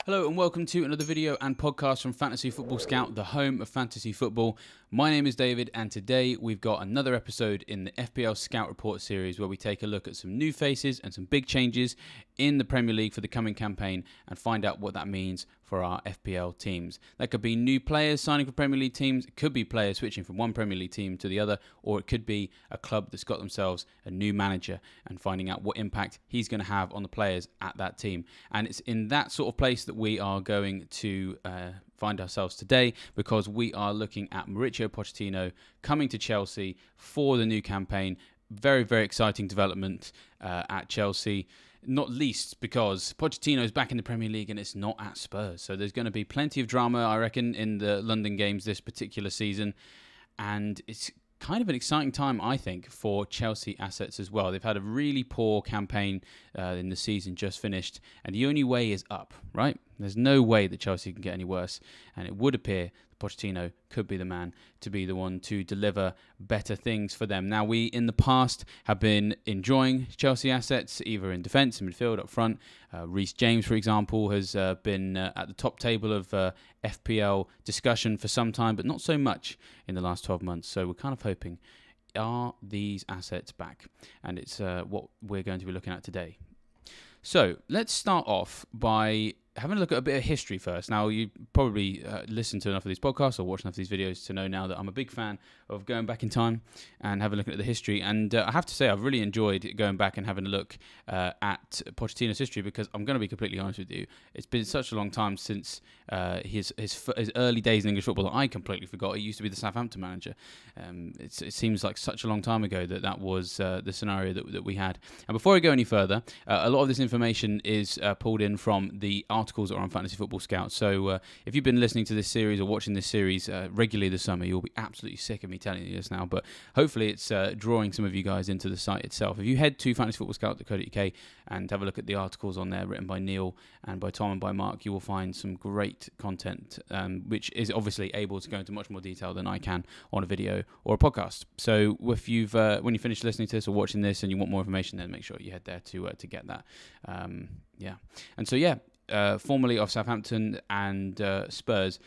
Hello and welcome to another video and podcast from Fantasy Football Scout, the home of fantasy football. My name is David and today we've got another episode in the FPL Scout Report series where we take a look at some new faces and some big changes in the Premier League for the coming campaign and find out what that means for our FPL teams. That could be new players signing for Premier League teams, it could be players switching from one Premier League team to the other, or it could be a club that's got themselves a new manager and finding out what impact he's going to have on the players at that team. And it's in that sort of place that we are going to find ourselves today because we are looking at Mauricio Pochettino coming to Chelsea for the new campaign. Very, very exciting development at Chelsea. Not least because Pochettino is back in the Premier League and it's not at Spurs. So there's going to be plenty of drama, I reckon, in the London games this particular season. And it's kind of an exciting time, I think, for Chelsea assets as well. They've had a really poor campaign in the season just finished. And the only way is up, right? There's no way that Chelsea can get any worse. And it would appear Pochettino could be the man to be the one to deliver better things for them. Now, we in the past have been enjoying Chelsea assets, either in defence, in midfield, up front. Reece James, for example, has been at the top table of FPL discussion for some time, but not so much in the last 12 months. So we're kind of hoping, are these assets back? And it's what we're going to be looking at today. So let's start off by having a look at a bit of history first. Now, you probably listened to enough of these podcasts or watched enough of these videos to know now that I'm a big fan of going back in time and having a look at the history. And I have to say, I've really enjoyed going back and having a look at Pochettino's history because I'm going to be completely honest with you. It's been such a long time since his early days in English football that I completely forgot. He used to be the Southampton manager. It seems like such a long time ago that was the scenario that we had. And before I go any further, a lot of this information is pulled in from the articles that are on Fantasy Football Scout. So if you've been listening to this series or watching this series regularly this summer, you'll be absolutely sick of me telling you this now, but hopefully it's drawing some of you guys into the site itself. If you head to fantasyfootballscout.co.uk and have a look at the articles on there written by Neil and by Tom and by Mark, you will find some great content, which is obviously able to go into much more detail than I can on a video or a podcast. So if you've when you finish listening to this or watching this and you want more information, then make sure you head there to get that. Formerly of Southampton and Spurs,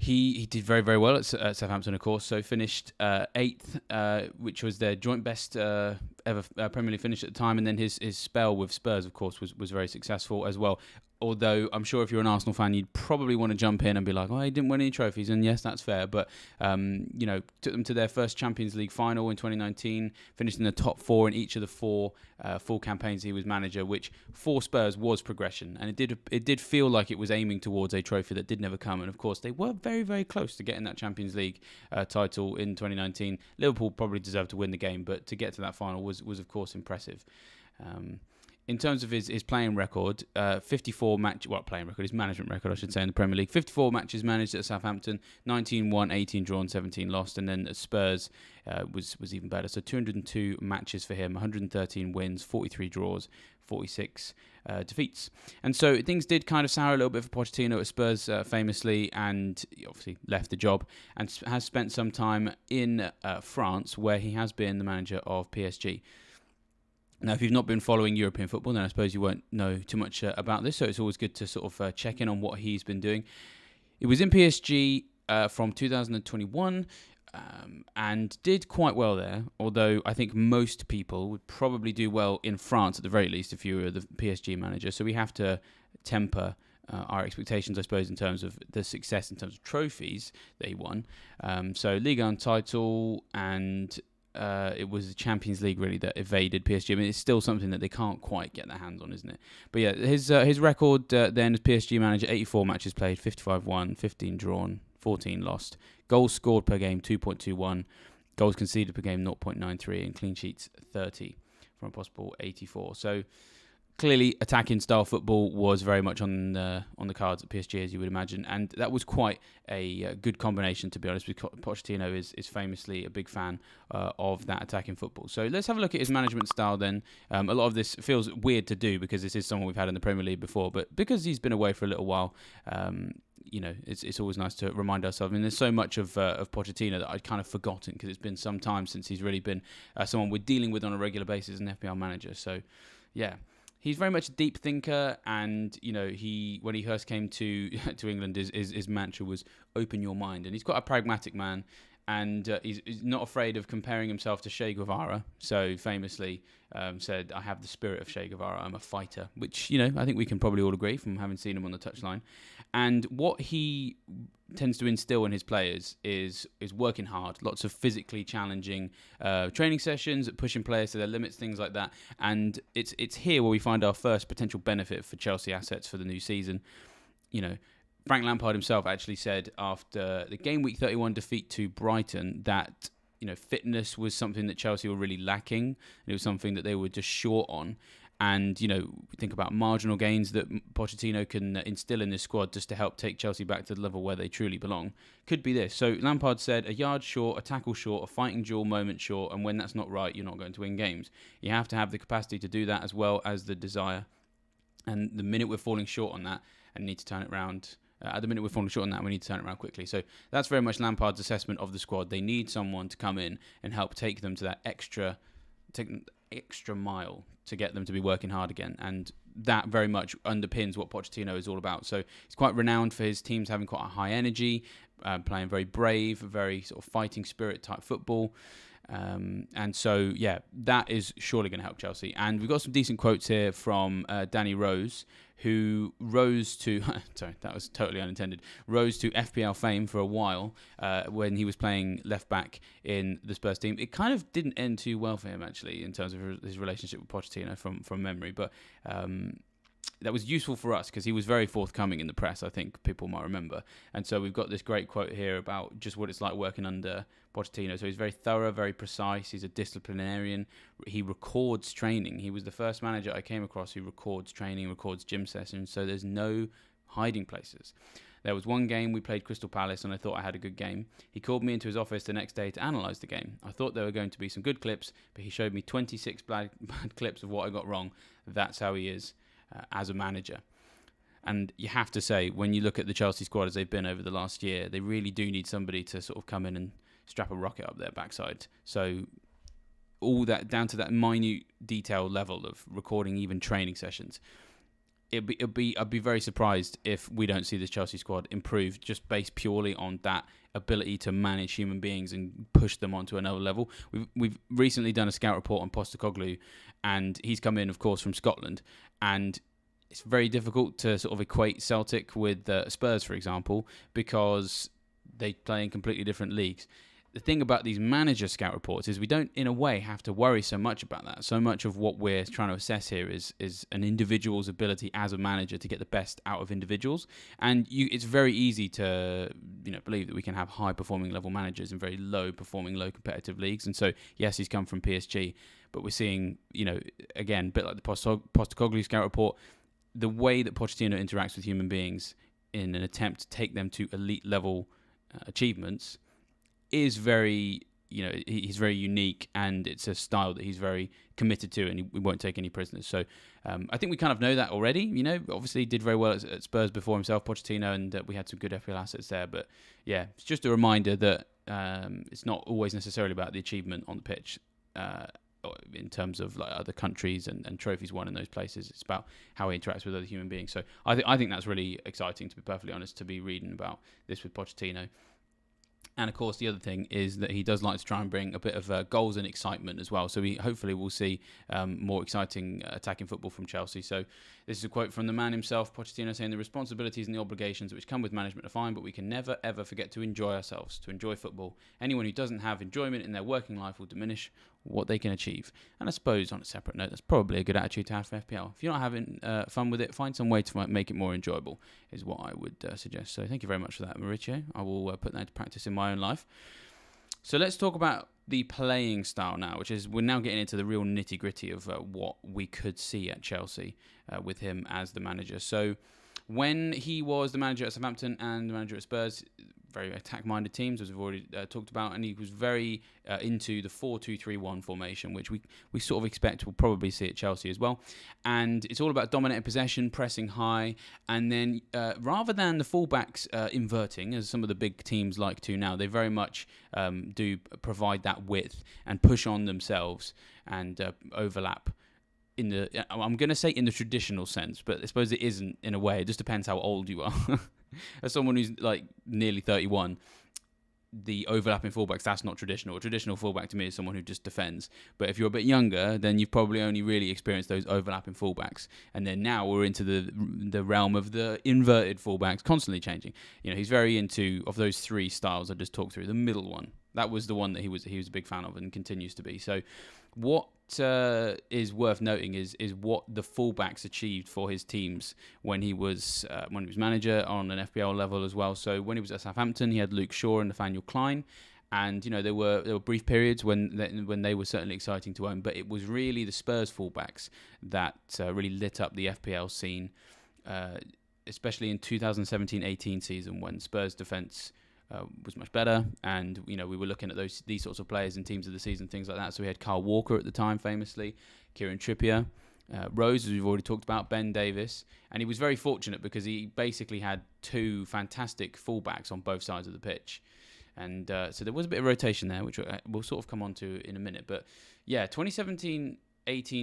he did very, very well at Southampton, of course. So finished 8th, which was their joint best ever Premier League finish at the time. And then his spell with Spurs, of course, was very successful as well. Although I'm sure if you're an Arsenal fan, you'd probably want to jump in and be like, oh, he didn't win any trophies. And yes, that's fair. But, took them to their first Champions League final in 2019, finished in the top 4 in each of the 4 full campaigns he was manager, which for Spurs was progression. And it did feel like it was aiming towards a trophy that did never come. And of course, they were very, very close to getting that Champions League title in 2019. Liverpool probably deserved to win the game, but to get to that final was of course, impressive. In terms of his playing record, his management record, I should say, in the Premier League. 54 matches managed at Southampton, 19 won, 18 drawn, 17 lost. And then at Spurs was even better. So 202 matches for him, 113 wins, 43 draws, 46 defeats. And so things did kind of sour a little bit for Pochettino at Spurs famously, and he obviously left the job and has spent some time in France, where he has been the manager of PSG. Now, if you've not been following European football, then I suppose you won't know too much about this, so it's always good to sort of check in on what he's been doing. It was in PSG from 2021 and did quite well there, although I think most people would probably do well in France at the very least if you were the PSG manager, so we have to temper our expectations, I suppose, in terms of the success in terms of trophies that he won. So Ligue 1 title, and it was the Champions League really that evaded PSG. I mean, it's still something that they can't quite get their hands on, isn't it? But yeah, his record then as PSG manager: 84 matches played, 55 won, 15 drawn, 14 lost. Goals scored per game 2.21, goals conceded per game 0.93, and clean sheets 30 from a possible 84. So clearly, attacking style football was very much on the cards at PSG, as you would imagine, and that was quite a good combination, to be honest, because Pochettino is famously a big fan of that attacking football. So let's have a look at his management style then. A lot of this feels weird to do because this is someone we've had in the Premier League before, but because he's been away for a little while, it's always nice to remind ourselves. I mean, there's so much of Pochettino that I'd kind of forgotten because it's been some time since he's really been someone we're dealing with on a regular basis as an FPL manager. So, yeah. He's very much a deep thinker, and when he first came to to England, his mantra was "open your mind," and he's quite a pragmatic man, and he's not afraid of comparing himself to Che Guevara. So famously said, "I have the spirit of Che Guevara. I'm a fighter," which I think we can probably all agree from having seen him on the touchline. And what he tends to instill in his players is working hard, lots of physically challenging training sessions, pushing players to their limits, things like that. And it's here where we find our first potential benefit for Chelsea assets for the new season. Frank Lampard himself actually said after the Gameweek 31 defeat to Brighton that fitness was something that Chelsea were really lacking, and it was something that they were just short on. And, think about marginal gains that Pochettino can instill in this squad just to help take Chelsea back to the level where they truly belong. Could be this. So Lampard said, a yard short, a tackle short, a fighting duel moment short, and when that's not right, you're not going to win games. You have to have the capacity to do that as well as the desire. And the minute we're falling short on that and need to turn it around... at the minute we're falling short on that, we need to turn it around quickly. So that's very much Lampard's assessment of the squad. They need someone to come in and help take them to that extra mile to get them to be working hard again. And that very much underpins what Pochettino is all about. So he's quite renowned for his teams having quite a high energy, playing very brave, very sort of fighting spirit type football. And so, that is surely going to help Chelsea. And we've got some decent quotes here from Danny Rose, who rose to, sorry, that was totally unintended, rose to FPL fame for a while when he was playing left back in the Spurs team. It kind of didn't end too well for him, actually, in terms of his relationship with Pochettino from memory. But that was useful for us because he was very forthcoming in the press, I think people might remember. And so we've got this great quote here about just what it's like working under Pochettino. So he's very thorough, very precise. He's a disciplinarian. He records training. He was the first manager I came across who records training, records gym sessions. So there's no hiding places. There was one game we played Crystal Palace and I thought I had a good game. He called me into his office the next day to analyse the game. I thought there were going to be some good clips, but he showed me 26 bad clips of what I got wrong. That's how he is as a manager. And you have to say, when you look at the Chelsea squad as they've been over the last year, they really do need somebody to sort of come in and strap a rocket up their backside. So all that down to that minute detail level of recording even training sessions. I'd be very surprised if we don't see this Chelsea squad improve just based purely on that ability to manage human beings and push them onto another level. We've recently done a scout report on Postecoglou, and he's come in, of course, from Scotland, and it's very difficult to sort of equate Celtic with Spurs, for example, because they play in completely different leagues. The thing about these manager scout reports is we don't, in a way, have to worry so much about that. So much of what we're trying to assess here is an individual's ability as a manager to get the best out of individuals. And it's very easy to believe that we can have high-performing level managers in very low-performing, low-competitive leagues. And so, yes, he's come from PSG, but we're seeing, again, a bit like the Postecoglou scout report, the way that Pochettino interacts with human beings in an attempt to take them to elite-level achievements is very, he's very unique, and it's a style that he's very committed to, and he won't take any prisoners. So I think we kind of know that already. Obviously he did very well at Spurs before himself, Pochettino, and we had some good FPL assets there. But yeah, it's just a reminder that it's not always necessarily about the achievement on the pitch in terms of like other countries and trophies won in those places. It's about how he interacts with other human beings. So I think that's really exciting, to be perfectly honest, to be reading about this with Pochettino. And of course, the other thing is that he does like to try and bring a bit of goals and excitement as well. So we hopefully will see more exciting attacking football from Chelsea. So this is a quote from the man himself, Pochettino, saying the responsibilities and the obligations which come with management are fine, but we can never, ever forget to enjoy ourselves, to enjoy football. Anyone who doesn't have enjoyment in their working life will diminish what they can achieve. And I suppose, on a separate note, that's probably a good attitude to have for FPL. If you're not having fun with it, find some way to make it more enjoyable, is what I would suggest. So thank you very much for that, Mauricio. I will put that into practice in my own life. So let's talk about the playing style now, which is we're now getting into the real nitty-gritty of what we could see at Chelsea with him as the manager. So when he was the manager at Southampton and the manager at Spurs, very attack-minded teams, as we've already talked about, and he was very into the 4-2-3-1 formation, which we sort of expect we'll probably see at Chelsea as well. And it's all about dominating possession, pressing high, and then rather than the fullbacks inverting, as some of the big teams like to now, they very much do provide that width and push on themselves and overlap I'm going to say in the traditional sense, but I suppose it isn't in a way. It just depends how old you are. As someone who's like nearly 31, the overlapping fullbacks, that's not traditional. A traditional fullback to me is someone who just defends. But if you're a bit younger, then you've probably only really experienced those overlapping fullbacks. And then now we're into the realm of the inverted fullbacks, constantly changing. He's very into, of those three styles I just talked through, the middle one. That was the one that he was a big fan of and continues to be. So what is worth noting is what the fullbacks achieved for his teams when he was manager on an FPL level as well. So when he was at Southampton, he had Luke Shaw and Nathaniel Klein, and there were brief periods when they were certainly exciting to own. But it was really the Spurs fullbacks that really lit up the FPL scene, especially in 2017-18 season when Spurs defence was much better, and we were looking at these sorts of players in teams of the season, things like that. So we had Kyle Walker at the time, famously, Kieran Trippier, Rose, as we've already talked about, Ben Davis, and he was very fortunate because he basically had two fantastic fullbacks on both sides of the pitch, and so there was a bit of rotation there, which we'll sort of come on to in a minute. But yeah, 2017-18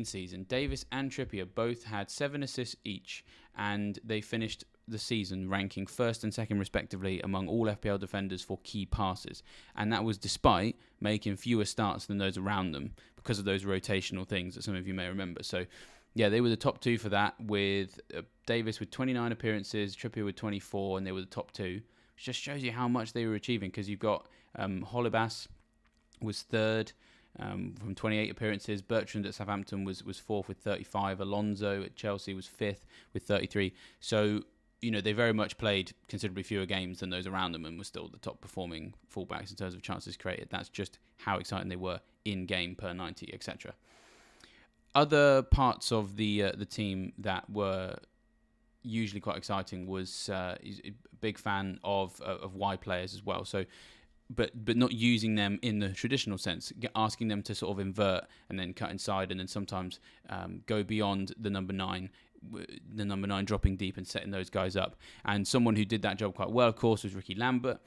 season, Davis and Trippier both had 7 assists each, and they finished the season ranking first and second respectively among all FPL defenders for key passes, and that was despite making fewer starts than those around them because of those rotational things that some of you may remember. So yeah, they were the top two for that, with Davis with 29 appearances, Trippier with 24, and they were the top two, which just shows you how much they were achieving, because you've got Holebas was third from 28 appearances. Bertrand at Southampton was fourth with 35. Alonso at Chelsea was fifth with 33. So they very much played considerably fewer games than those around them and were still the top performing fullbacks in terms of chances created. That's just how exciting they were in game per 90, etc. Other parts of the team that were usually quite exciting was he's a big fan of wide players as well. So, but not using them in the traditional sense, asking them to sort of invert and then cut inside, and then sometimes go beyond the number 9. The number 9 dropping deep and setting those guys up. And someone who did that job quite well, of course, was Ricky Lambert.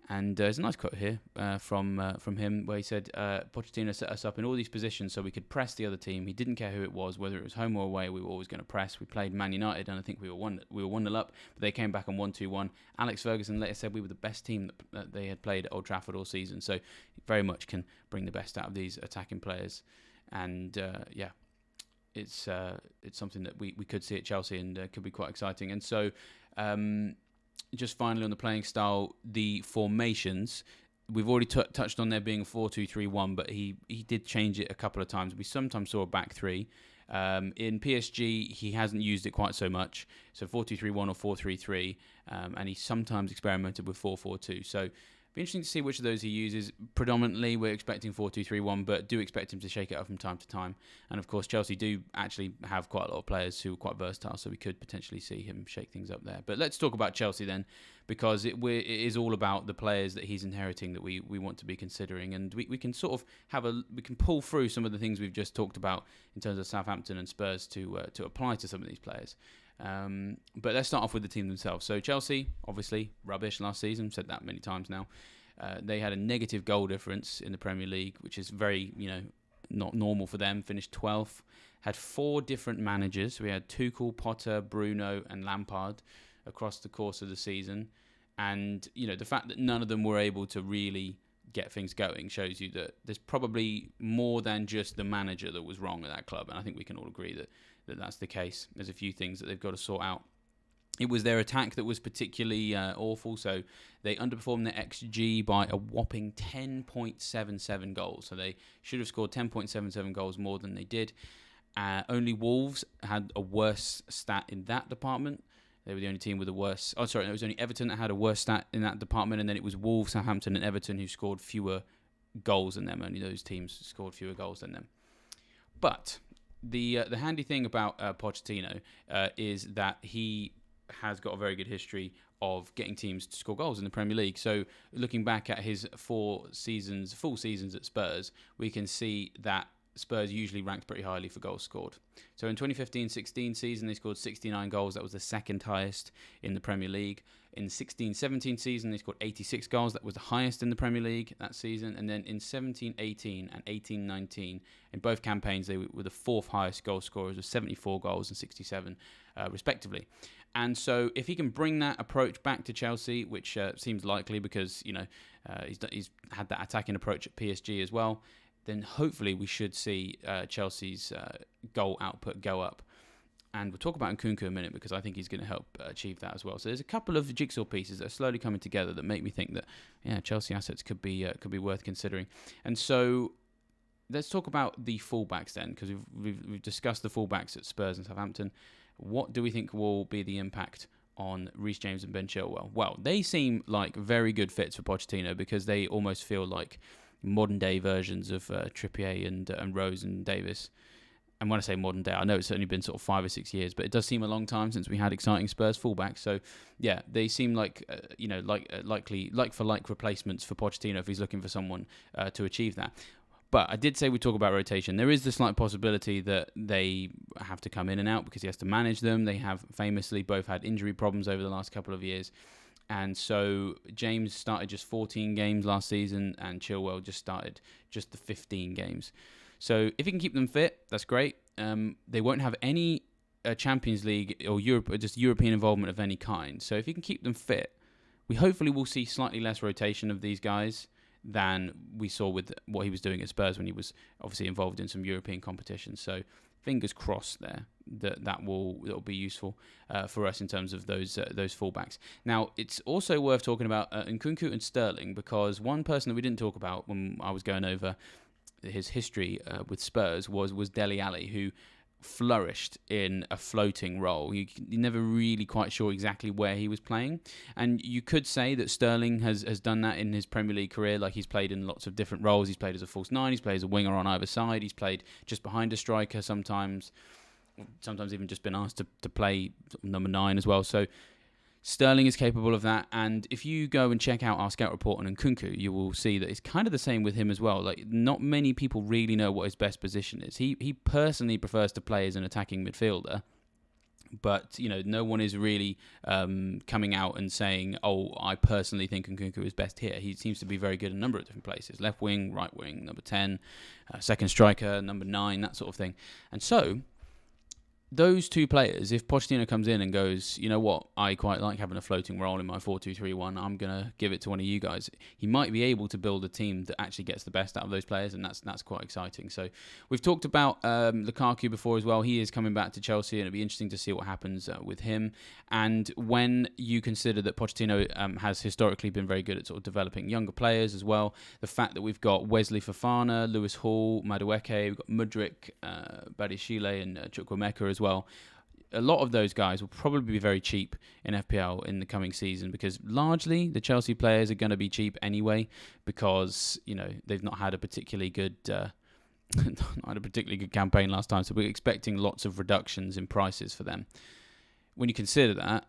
And there's a nice quote here from him where he said, Pochettino set us up in all these positions so we could press the other team. He didn't care who it was, whether it was home or away, we were always going to press. We played Man United, and I think we were 1-0 up, but they came back on 1-2-1. Alex Ferguson later said we were the best team that they had played at Old Trafford all season. So he very much can bring the best out of these attacking players. And it's something that we could see at Chelsea, and could be quite exciting. And so just finally on the playing style, the formations, we've already touched on there being a 4-2-3-1, but he did change it a couple of times. We sometimes saw a back three. In PSG, he hasn't used it quite so much, so 4-2-3-1 or 4-3-3, and he sometimes experimented with 4-4-2. So be interesting to see which of those he uses. Predominantly, we're expecting 4-2-3-1, but do expect him to shake it up from time to time. And of course, Chelsea do actually have quite a lot of players who are quite versatile, so we could potentially see him shake things up there. But let's talk about Chelsea then, because it is all about the players that he's inheriting that we want to be considering, and we can sort of we can pull through some of the things we've just talked about in terms of Southampton and Spurs to apply to some of these players. But let's start off with the team themselves. So Chelsea, obviously, rubbish last season. Said that many times now. They had a negative goal difference in the Premier League, which is very, not normal for them. Finished 12th. Had 4 different managers. We had Tuchel, Potter, Bruno, and Lampard across the course of the season. And, the fact that none of them were able to really get things going shows you that there's probably more than just the manager that was wrong at that club. And I think we can all agree that that's the case. There's a few things that they've got to sort out. It was their attack that was particularly awful. So they underperformed their XG by a whopping 10.77 goals. So they should have scored 10.77 goals more than they did. Only Wolves had a worse stat in that department. They were the only team with a worse... Oh, sorry, it was only Everton that had a worse stat in that department, and then it was Wolves, Southampton and Everton who scored fewer goals than them. Only those teams scored fewer goals than them. But the handy thing about Pochettino is that he has got a very good history of getting teams to score goals in the Premier League. So looking back at his full seasons at Spurs, we can see that Spurs usually ranked pretty highly for goals scored. So in 2015-16 season, they scored 69 goals. That was the second highest in the Premier League. In the 16-17 season, they scored 86 goals. That was the highest in the Premier League that season. And then in 17-18 and 18-19, in both campaigns, they were the fourth highest goal scorers with 74 goals and 67, respectively. And so if he can bring that approach back to Chelsea, which seems likely because, he's had that attacking approach at PSG as well, then hopefully we should see Chelsea's goal output go up. And we'll talk about Nkunku in a minute because I think he's going to help achieve that as well. So there's a couple of jigsaw pieces that are slowly coming together that make me think that Chelsea assets could be worth considering. And so let's talk about the fullbacks then, because we've discussed the fullbacks at Spurs and Southampton. What do we think will be the impact on Reece James and Ben Chilwell? Well, they seem like very good fits for Pochettino because they almost feel like modern day versions of Trippier and Rose and Davis. And when I say modern day, I know it's only been sort of 5 or 6 years, but it does seem a long time since we had exciting Spurs fullbacks. So yeah, they seem like likely like for like replacements for Pochettino if he's looking for someone to achieve that. But I did say we talk about rotation. There is the slight possibility that they have to come in and out because he has to manage them. They have famously both had injury problems over the last couple of years. And so James started just 14 games last season and Chilwell just started just the 15 games. So if he can keep them fit, that's great. They won't have any Champions League or Europe, or just European involvement of any kind. So if he can keep them fit, we hopefully will see slightly less rotation of these guys than we saw with what he was doing at Spurs when he was obviously involved in some European competitions. So fingers crossed there that will be useful for us in terms of those fullbacks. Now, it's also worth talking about Nkunku and Sterling because one person that we didn't talk about when I was going over his history with Spurs was Dele Alli, who flourished in a floating role. You're never really quite sure exactly where he was playing. And you could say that Sterling has done that in his Premier League career. Like he's played in lots of different roles. He's played as a false nine. He's played as a winger on either side. He's played just behind a striker sometimes even just been asked to play number 9 as well. So Sterling is capable of that, and if you go and check out our scout report on Nkunku, you will see that it's kind of the same with him as well. Like, not many people really know what his best position is. He personally prefers to play as an attacking midfielder, but no one is really coming out and saying, "Oh, I personally think Nkunku is best here." He seems to be very good in a number of different places: left wing, right wing, number 10, second striker, number 9, that sort of thing. And so those two players, if Pochettino comes in and goes, you know what, I quite like having a floating role in my 4-2-3-1, I'm going to give it to one of you guys, he might be able to build a team that actually gets the best out of those players, and that's quite exciting. So we've talked about Lukaku before as well. He is coming back to Chelsea, and it'll be interesting to see what happens with him. And when you consider that Pochettino has historically been very good at sort of developing younger players as well, the fact that we've got Wesley Fofana, Lewis Hall, Madueke, we've got Mudryk, Badiashile and Chukwuemeka as well. A lot of those guys will probably be very cheap in FPL in the coming season because largely the Chelsea players are going to be cheap anyway because they've not had a particularly good campaign last time, so we're expecting lots of reductions in prices for them. When you consider that,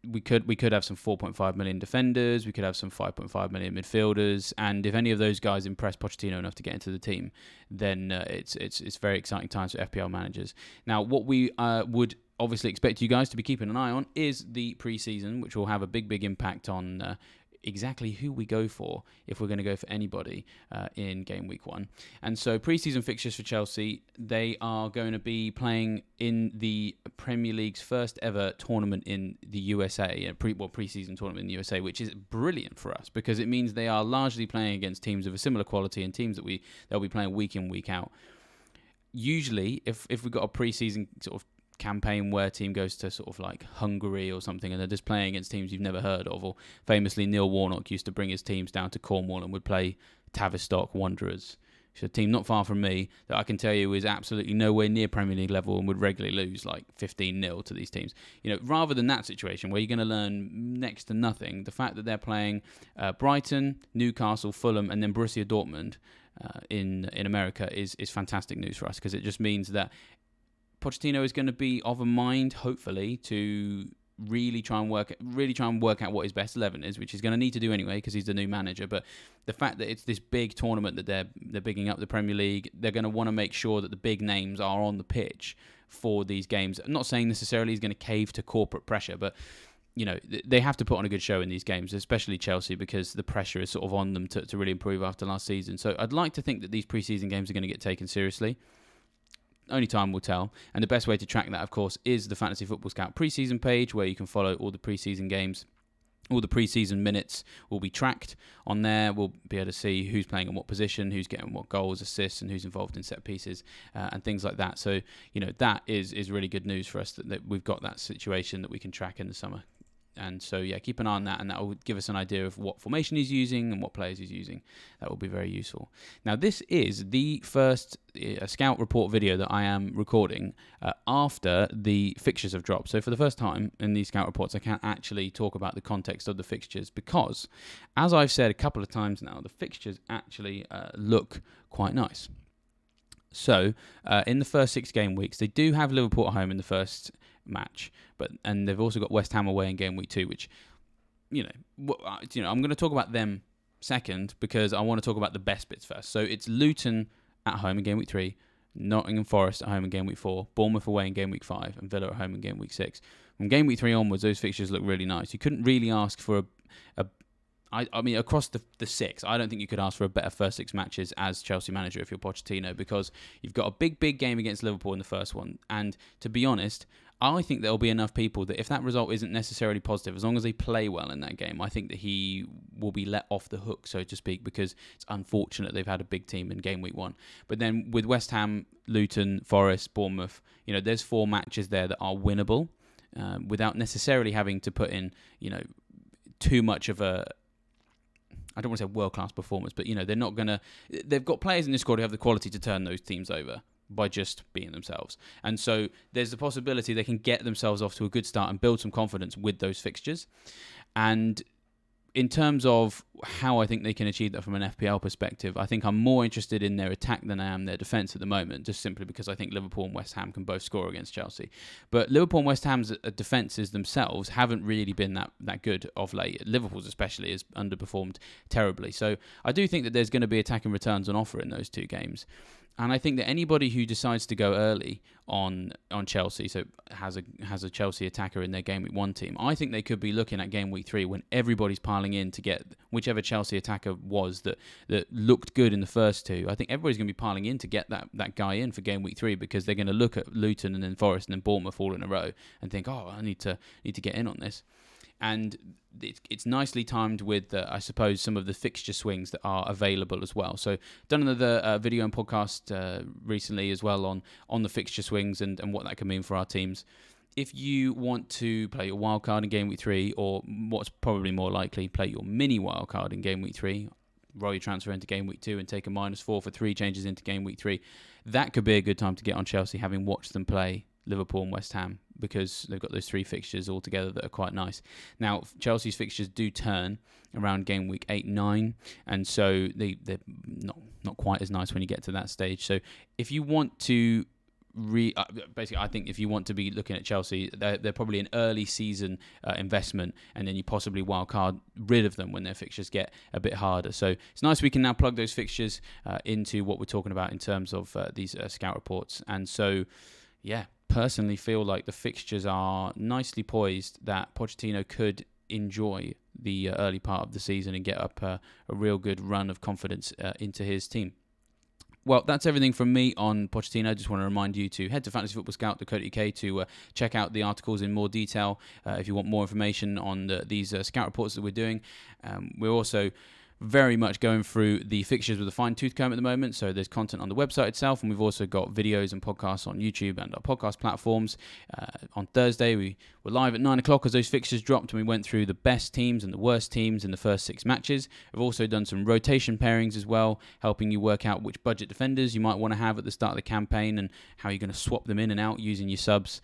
we could have some 4.5 million defenders, we could have some 5.5 million midfielders, and if any of those guys impress Pochettino enough to get into the team, then it's very exciting times for FPL managers. Now, what we would obviously expect you guys to be keeping an eye on is the pre-season, which will have a big impact on exactly who we go for if we're going to go for anybody in game week 1. And so pre-season fixtures for Chelsea, they are going to be playing in the Premier League's first ever tournament in the USA, pre-season tournament in the USA, which is brilliant for us because it means they are largely playing against teams of a similar quality and teams that they'll be playing week in, week out. Usually, if we've got a pre-season sort of campaign where a team goes to sort of like Hungary or something and they're just playing against teams you've never heard of, or famously Neil Warnock used to bring his teams down to Cornwall and would play Tavistock Wanderers, which is a team not far from me that I can tell you is absolutely nowhere near Premier League level and would regularly lose like 15-0 to these teams. Rather than that situation where you're going to learn next to nothing, the fact that they're playing Brighton, Newcastle, Fulham and then Borussia Dortmund in America is fantastic news for us because it just means that Pochettino is going to be of a mind, hopefully, to really try and work out what his best 11 is, which he's going to need to do anyway because he's the new manager. But the fact that it's this big tournament that they're bigging up the Premier League, they're going to want to make sure that the big names are on the pitch for these games. I'm not saying necessarily he's going to cave to corporate pressure, but they have to put on a good show in these games, especially Chelsea, because the pressure is sort of on them to really improve after last season. So I'd like to think that these pre-season games are going to get taken seriously. Only time will tell. And the best way to track that, of course, is the Fantasy Football Scout pre-season page, where you can follow all the pre-season games. All the pre-season minutes will be tracked on there. We'll be able to see who's playing in what position, who's getting what goals, assists, and who's involved in set pieces and things like that. So, that is really good news for us that we've got that situation that we can track in the summer. And so, yeah, keep an eye on that, and that will give us an idea of what formation he's using and what players he's using. That will be very useful. Now, this is the first scout report video that I am recording after the fixtures have dropped. So for the first time in these scout reports, I can't actually talk about the context of the fixtures because, as I've said a couple of times now, the fixtures actually look quite nice. So, in the first 6 game weeks, they do have Liverpool at home in the first match, and they've also got West Ham away in game week 2, which, I'm going to talk about them second because I want to talk about the best bits first. So it's Luton at home in game week 3, Nottingham Forest at home in game week 4, Bournemouth away in game week 5, and Villa at home in game week 6. From game week 3 onwards, those fixtures look really nice. You couldn't really ask for across the 6, I don't think you could ask for a better first 6 matches as Chelsea manager if you're Pochettino, because you've got a big game against Liverpool in the first one. And to be honest, I think there'll be enough people that if that result isn't necessarily positive, as long as they play well in that game, I think that he will be let off the hook, so to speak, because it's unfortunate they've had a big team in game week 1. But then with West Ham, Luton, Forest, Bournemouth, there's 4 matches there that are winnable without necessarily having to put in, too much of a, I don't want to say world-class performance, but, they're not going to... They've got players in this squad who have the quality to turn those teams over by just being themselves. And so there's the possibility they can get themselves off to a good start and build some confidence with those fixtures. And in terms of how I think they can achieve that from an FPL perspective, I think I'm more interested in their attack than I am their defence at the moment, just simply because I think Liverpool and West Ham can both score against Chelsea. But Liverpool and West Ham's defences themselves haven't really been that good of late. Liverpool's especially has underperformed terribly. So I do think that there's going to be attacking returns on offer in those 2 games. And I think that anybody who decides to go early on Chelsea, so has a Chelsea attacker in their game week 1 team, I think they could be looking at game week 3 when everybody's piling in to get whichever Chelsea attacker was that looked good in the first 2. I think everybody's going to be piling in to get that guy in for game week 3 because they're going to look at Luton and then Forest and then Bournemouth all in a row and think, I need to get in on this. And it's nicely timed with, I suppose, some of the fixture swings that are available as well. So done another video and podcast recently as well on the fixture swings and what that can mean for our teams. If you want to play your wildcard in game week 3, or what's probably more likely, play your mini wildcard in game week 3, roll your transfer into game week 2 and take a -4 for 3 changes into game week 3, that could be a good time to get on Chelsea, having watched them play Liverpool and West Ham, because they've got those 3 fixtures all together that are quite nice. Now, Chelsea's fixtures do turn around game week 8-9, and so they're not quite as nice when you get to that stage. So if you want to basically, I think if you want to be looking at Chelsea, they're probably an early season investment, and then you possibly wildcard rid of them when their fixtures get a bit harder. So it's nice we can now plug those fixtures into what we're talking about in terms of these scout reports. And so, yeah, personally feel like the fixtures are nicely poised that Pochettino could enjoy the early part of the season and get up a real good run of confidence into his team. Well, that's everything from me on Pochettino. I just want to remind you to head to fantasyfootballscout.co.uk to check out the articles in more detail if you want more information on these scout reports that we're doing. We're also very much going through the fixtures with a fine-tooth comb at the moment, so there's content on the website itself, and we've also got videos and podcasts on YouTube and our podcast platforms. On Thursday, we were live at 9 o'clock as those fixtures dropped, and we went through the best teams and the worst teams in the first 6 matches. We've also done some rotation pairings as well, helping you work out which budget defenders you might want to have at the start of the campaign and how you're going to swap them in and out using your subs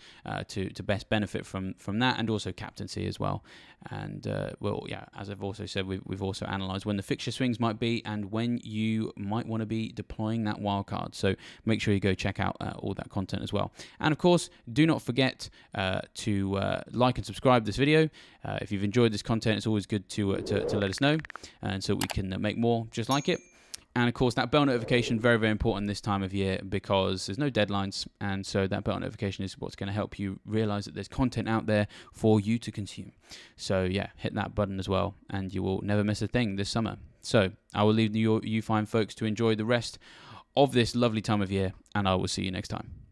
to best benefit from that, and also captaincy as well. And, as I've also said, we've also analysed when the fixture swings might be and when you might want to be deploying that wildcard. So make sure you go check out all that content as well. And of course, do not forget to like and subscribe this video. If you've enjoyed this content, it's always good to let us know, and so we can make more just like it. And of course, that bell notification, very, very important this time of year because there's no deadlines. And so that bell notification is what's going to help you realize that there's content out there for you to consume. So yeah, hit that button as well and you will never miss a thing this summer. So I will leave you fine folks to enjoy the rest of this lovely time of year, and I will see you next time.